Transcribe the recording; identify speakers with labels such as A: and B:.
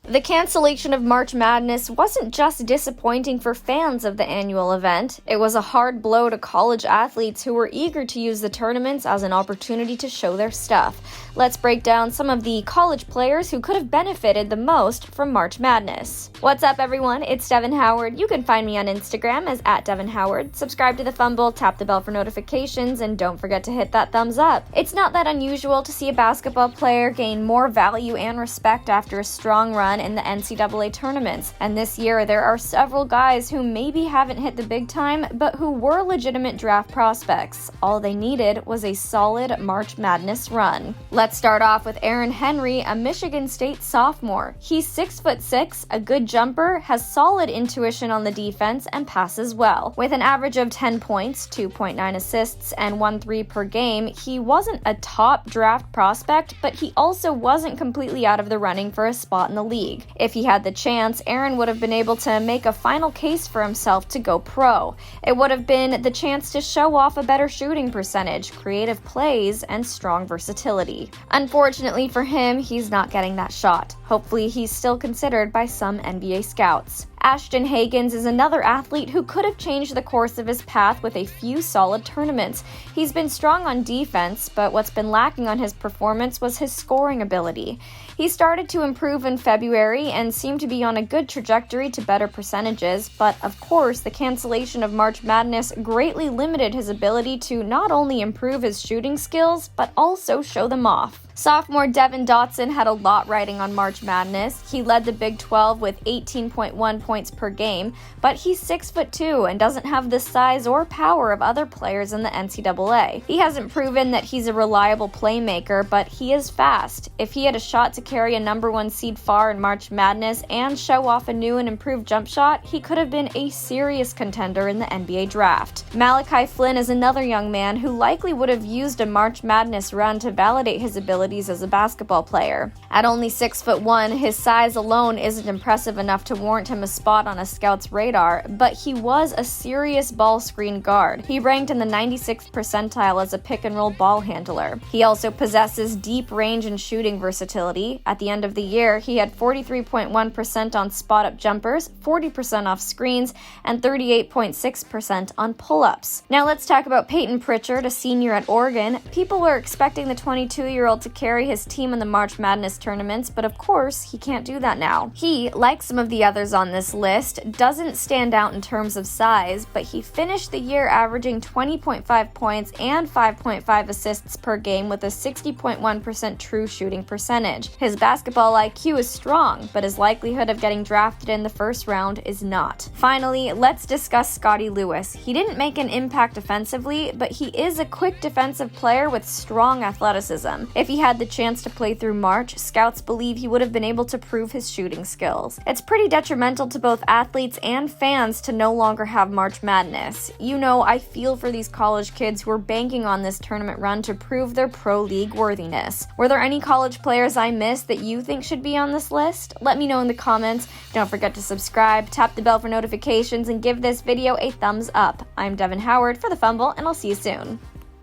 A: The cancellation of March Madness wasn't just disappointing for fans of the annual event, it was a hard blow to college athletes who were eager to use the tournaments as an opportunity to show their stuff. Let's break down some of the college players who could have benefited the most from March Madness. What's up, everyone? It's Devin Howard. You can find me on Instagram as @DevinHoward. Subscribe to the Fumble, tap the bell for notifications, and don't forget to hit that thumbs up. It's not that unusual to see a basketball player gain more value and respect after a strong run in the NCAA tournaments, and this year there are several guys who maybe haven't hit the big time, but who were legitimate draft prospects. All they needed was a solid March Madness run. Let's start off with Aaron Henry, a Michigan State sophomore. He's 6'6", a good jumper, has solid intuition on the defense, and passes well. With an average of 10 points, 2.9 assists, and 1 3 per game, he wasn't a top draft prospect, but he also wasn't completely out of the running for a spot in the league. If he had the chance, Aaron would have been able to make a final case for himself to go pro. It would have been the chance to show off a better shooting percentage, creative plays, and strong versatility. Unfortunately for him, he's not getting that shot. Hopefully, he's still considered by some NBA scouts. Ashton Hagans is another athlete who could have changed the course of his path with a few solid tournaments. He's been strong on defense, but what's been lacking on his performance was his scoring ability. He started to improve in February and seemed to be on a good trajectory to better percentages, but of course, the cancellation of March Madness greatly limited his ability to not only improve his shooting skills, but also show them off. Sophomore Devin Dotson had a lot riding on March Madness. He led the Big 12 with 18.1 points per game, but he's 6'2" and doesn't have the size or power of other players in the NCAA. He hasn't proven that he's a reliable playmaker, but he is fast. If he had a shot to carry a #1 seed far in March Madness and show off a new and improved jump shot, he could have been a serious contender in the NBA draft. Malachi Flynn is another young man who likely would have used a March Madness run to validate his ability as a basketball player. At only 6'1", his size alone isn't impressive enough to warrant him a spot on a scout's radar, but he was a serious ball screen guard. He ranked in the 96th percentile as a pick-and-roll ball handler. He also possesses deep range and shooting versatility. At the end of the year, he had 43.1% on spot-up jumpers, 40% off screens, and 38.6% on pull-ups. Now let's talk about Payton Pritchard, a senior at Oregon. People were expecting the 22-year-old to carry his team in the March Madness tournaments, but of course, he can't do that now. He, like some of the others on this list, doesn't stand out in terms of size, but he finished the year averaging 20.5 points and 5.5 assists per game with a 60.1% true shooting percentage. His basketball IQ is strong, but his likelihood of getting drafted in the first round is not. Finally, let's discuss Scottie Lewis. He didn't make an impact offensively, but he is a quick defensive player with strong athleticism. If he had the chance to play through March, scouts believe he would have been able to prove his shooting skills. It's pretty detrimental to both athletes and fans to no longer have March Madness. You know, I feel for these college kids who are banking on this tournament run to prove their pro league worthiness. Were there any college players I missed that you think should be on this list? Let me know in the comments. Don't forget to subscribe, tap the bell for notifications, and give this video a thumbs up. I'm Devin Howard for The Fumble, and I'll see you soon.